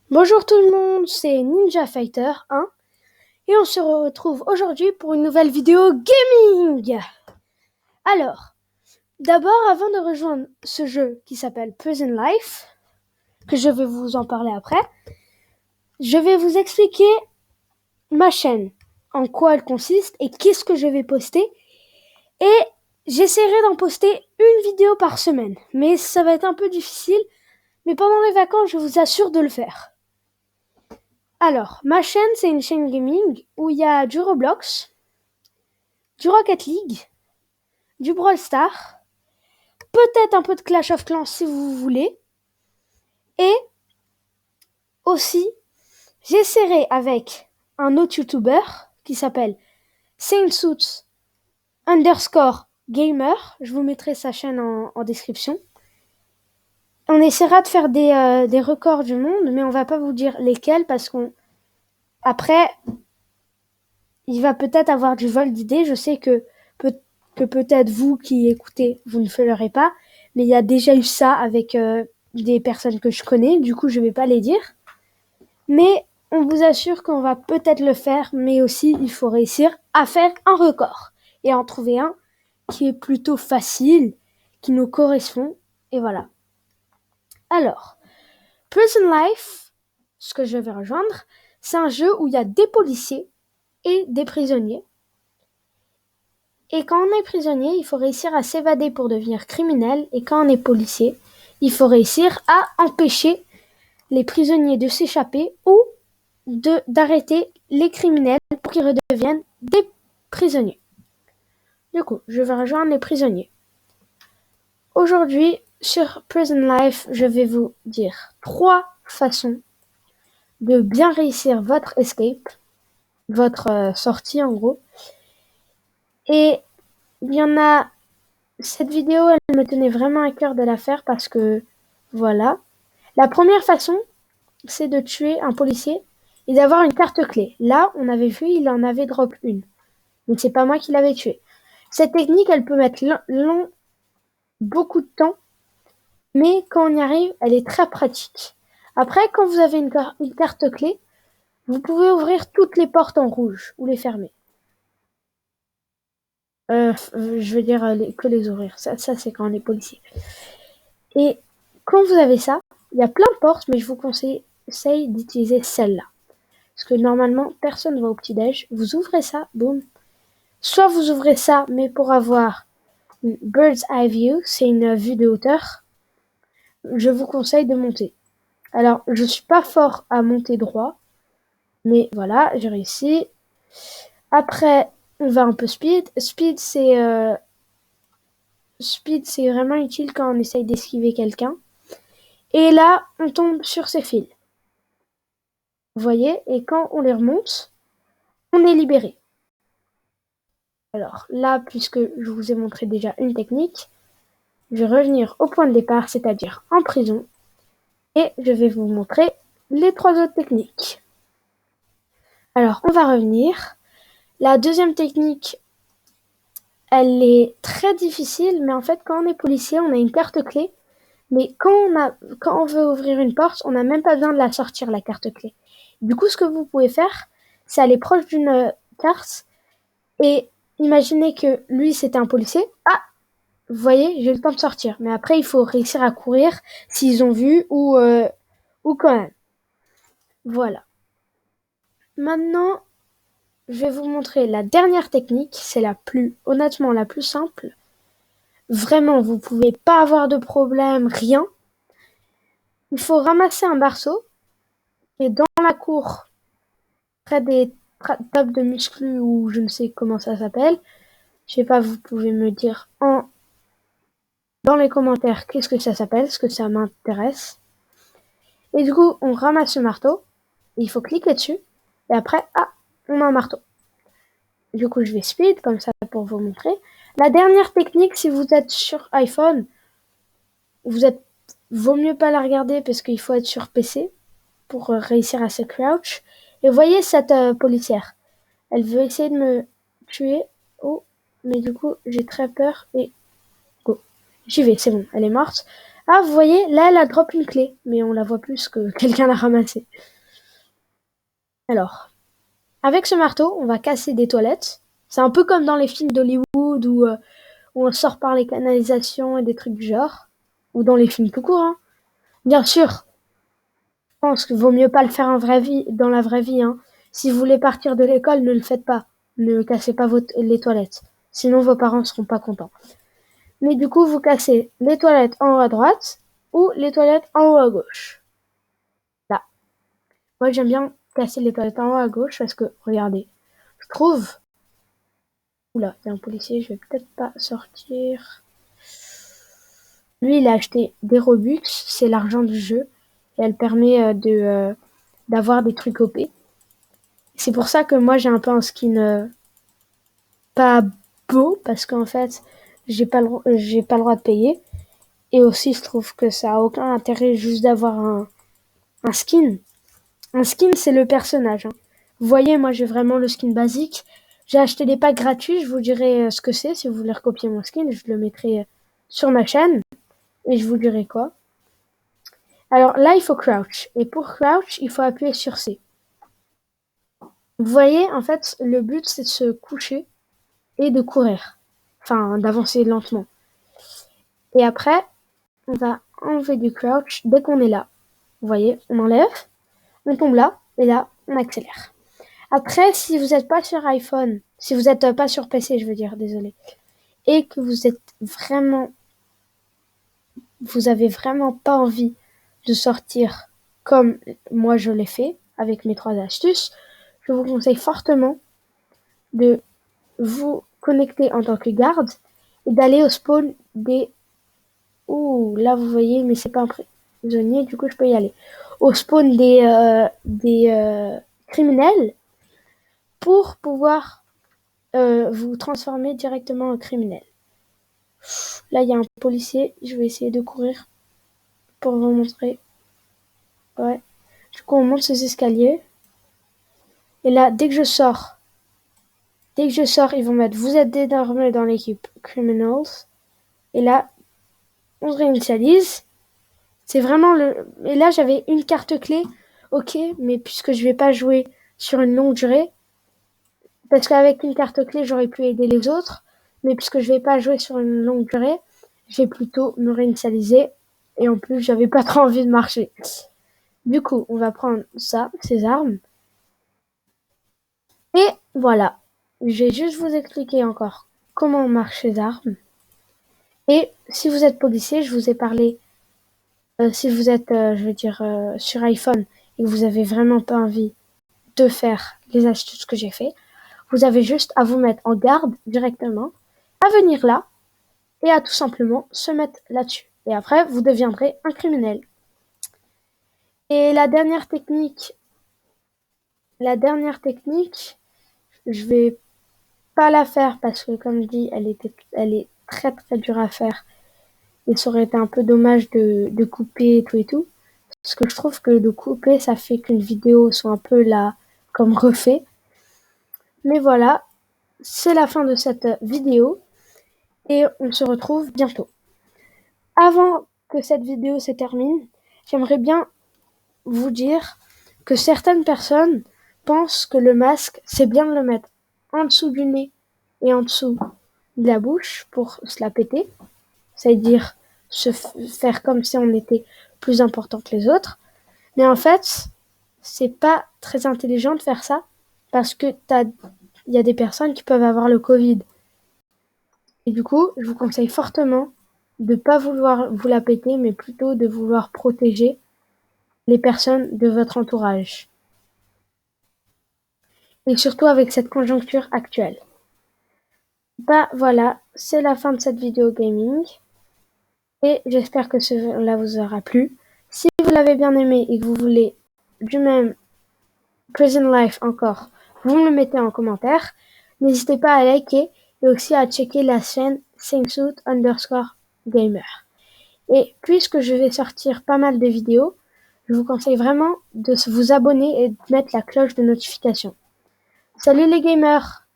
Bonjour tout le monde, c'est Ninja Fighter 1 et on se retrouve aujourd'hui pour une nouvelle vidéo gaming. Alors, d'abord avant de rejoindre ce jeu qui s'appelle Prison Life, que je vais vous en parler après, je vais vous expliquer ma chaîne, en quoi elle consiste et qu'est-ce que je vais poster. Et j'essaierai d'en poster une vidéo par semaine, mais ça va être un peu difficile, mais pendant les vacances je vous assure de le faire. Alors, ma chaîne, c'est une chaîne gaming où il y a du Roblox, du Rocket League, du Brawl Stars, peut-être un peu de Clash of Clans si vous voulez. Et aussi, j'essaierai avec un autre YouTuber qui s'appelle Saintsuits underscore gamer. Je vous mettrai sa chaîne en description. On essaiera de faire des records du monde, mais on va pas vous dire lesquels parce après, il va peut-être avoir du vol d'idées. Je sais que peut-être vous qui écoutez, vous ne ferez pas, mais il y a déjà eu ça avec des personnes que je connais, du coup je vais pas les dire. Mais on vous assure qu'on va peut-être le faire, mais aussi il faut réussir à faire un record et en trouver un qui est plutôt facile, qui nous correspond, et voilà. Alors, Prison Life, ce que je vais rejoindre, c'est un jeu où il y a des policiers et des prisonniers. Et quand on est prisonnier, il faut réussir à s'évader pour devenir criminel. Et quand on est policier, il faut réussir à empêcher les prisonniers de s'échapper ou d'arrêter les criminels pour qu'ils redeviennent des prisonniers. Du coup, je vais rejoindre les prisonniers. Aujourd'hui, sur Prison Life, je vais vous dire 3 façons de bien réussir votre escape, votre sortie en gros. Et il y en a... Cette vidéo, elle me tenait vraiment à cœur de la faire parce que, voilà. La première façon, c'est de tuer un policier et d'avoir une carte clé. Là, on avait vu, il en avait drop une. Mais c'est pas moi qui l'avais tué. Cette technique, elle peut mettre beaucoup de temps, mais quand on y arrive, elle est très pratique. Après, quand vous avez une carte clé, vous pouvez ouvrir toutes les portes en rouge ou les fermer. Je veux dire que les ouvrir. Ça c'est quand on est policier. Et quand vous avez ça, il y a plein de portes, mais je vous conseille d'utiliser celle-là. Parce que normalement, personne ne va au petit-déj. Vous ouvrez ça, boum. Soit vous ouvrez ça, mais pour avoir une bird's eye view, c'est une vue de hauteur, je vous conseille de monter. Alors, je suis pas fort à monter droit, mais voilà, j'ai réussi. Après, on va un peu speed. Speed, c'est vraiment utile quand on essaye d'esquiver quelqu'un. Et là, on tombe sur ces fils. Vous voyez, et quand on les remonte, on est libéré. Alors là, puisque je vous ai montré déjà une technique, je vais revenir au point de départ, c'est-à-dire en prison, et je vais vous montrer les 3 autres techniques. Alors, on va revenir. La deuxième technique, elle est très difficile, mais en fait, quand on est policier, on a une carte clé, mais quand on veut ouvrir une porte, on n'a même pas besoin de la sortir, la carte clé. Du coup, ce que vous pouvez faire, c'est aller proche d'une carte et imaginer que lui, c'était un policier. Ah, vous voyez, j'ai eu le temps de sortir. Mais après, il faut réussir à courir s'ils ont vu ou quand même. Voilà. Maintenant, je vais vous montrer la dernière technique. C'est honnêtement, la plus simple. Vraiment, vous pouvez pas avoir de problème, rien. Il faut ramasser un berceau et dans la cour, près des tables de muscles ou je ne sais comment ça s'appelle. Je sais pas, vous pouvez me dire dans les commentaires qu'est-ce que ça s'appelle, parce que ça m'intéresse. Et du coup, on ramasse le marteau, et il faut cliquer dessus, et après, on a un marteau. Du coup, je vais speed, comme ça, pour vous montrer. La dernière technique, si vous êtes sur iPhone, vaut mieux pas la regarder, parce qu'il faut être sur PC, pour réussir à se crouch. Et vous voyez cette policière, elle veut essayer de me tuer, mais du coup, j'ai très peur, et go. J'y vais, c'est bon, elle est morte. Ah, vous voyez, là, elle a drop une clé, mais on la voit plus que quelqu'un l'a ramassée. Alors, avec ce marteau, on va casser des toilettes. C'est un peu comme dans les films d'Hollywood où on sort par les canalisations et des trucs du genre. Ou dans les films tout court, hein. Bien sûr, je pense qu'il vaut mieux pas le faire dans la vraie vie, hein. Si vous voulez partir de l'école, ne le faites pas. Ne cassez pas les toilettes. Sinon, vos parents seront pas contents. Mais du coup, vous cassez les toilettes en haut à droite ou les toilettes en haut à gauche. Là. Moi, j'aime bien casser les toilettes en haut à gauche parce que, regardez, je trouve... Oula, il y a un policier, je vais peut-être pas sortir. Lui, il a acheté des Robux, c'est l'argent du jeu. Et elle permet d'avoir des trucs OP. C'est pour ça que moi, j'ai un peu un skin pas beau, parce qu'en fait, j'ai pas le droit de payer. Et aussi, je trouve que ça a aucun intérêt juste d'avoir un skin. Un skin, c'est le personnage, hein. Vous voyez, moi, j'ai vraiment le skin basique. J'ai acheté des packs gratuits, je vous dirai ce que c'est. Si vous voulez recopier mon skin, je le mettrai sur ma chaîne. Et je vous dirai quoi. Alors là, il faut crouch. Et pour crouch, il faut appuyer sur C. Vous voyez, en fait, le but, c'est de se coucher et de courir. Enfin, d'avancer lentement. Et après, on va enlever du crouch dès qu'on est là. Vous voyez, on enlève, on tombe là, et là, on accélère. Après, si vous n'êtes pas sur iPhone, si vous n'êtes pas sur PC, je veux dire, désolé, et que vous avez vraiment pas envie de sortir comme moi je l'ai fait avec mes 3 astuces, je vous conseille fortement de vous connecter en tant que garde et d'aller au spawn des... Ouh, là vous voyez, mais c'est pas un prisonnier, du coup je peux y aller. Au spawn des criminels pour pouvoir vous transformer directement en criminel. Là, il y a un policier, je vais essayer de courir pour vous montrer. Ouais. Du coup, on monte ces escaliers. Et là, dès que je sors, ils vont mettre vous êtes désormais dans l'équipe Criminals. Et là, on se réinitialise. C'est vraiment le. Et là, j'avais une carte clé. Ok, mais puisque je vais pas jouer sur une longue durée, parce qu'avec une carte clé, j'aurais pu aider les autres. Mais puisque je vais pas jouer sur une longue durée, je vais plutôt me réinitialiser. Et en plus, j'avais pas trop envie de marcher. Du coup, on va prendre ça, ces armes. Et voilà. Je vais juste vous expliquer encore comment marchent ces armes. Et si vous êtes policier, je vous ai parlé, si vous êtes, je veux dire, sur iPhone et que vous avez vraiment pas envie de faire les astuces que j'ai fait, vous avez juste à vous mettre en garde directement, à venir là et à tout simplement se mettre là-dessus. Et après, vous deviendrez un criminel. Et la dernière technique, je vais pas la faire parce que, comme je dis, elle est très très dure à faire. Et ça aurait été un peu dommage de couper et tout. Parce que je trouve que de couper, ça fait qu'une vidéo soit un peu là, comme refait. Mais voilà, c'est la fin de cette vidéo. Et on se retrouve bientôt. Avant que cette vidéo se termine, j'aimerais bien vous dire que certaines personnes pensent que le masque, c'est bien de le mettre en dessous du nez et en dessous de la bouche pour se la péter. C'est-à-dire se faire comme si on était plus important que les autres. Mais en fait, c'est pas très intelligent de faire ça parce que il y a des personnes qui peuvent avoir le Covid. Et du coup, je vous conseille fortement de pas vouloir vous la péter, mais plutôt de vouloir protéger les personnes de votre entourage. Et surtout avec cette conjoncture actuelle. Bah voilà, c'est la fin de cette vidéo gaming. Et j'espère que cela vous aura plu. Si vous l'avez bien aimé et que vous voulez du même Prison Life encore, vous me le mettez en commentaire. N'hésitez pas à liker et aussi à checker la chaîne Singsuit_gamer. Et puisque je vais sortir pas mal de vidéos, je vous conseille vraiment de vous abonner et de mettre la cloche de notification. Salut les gamers!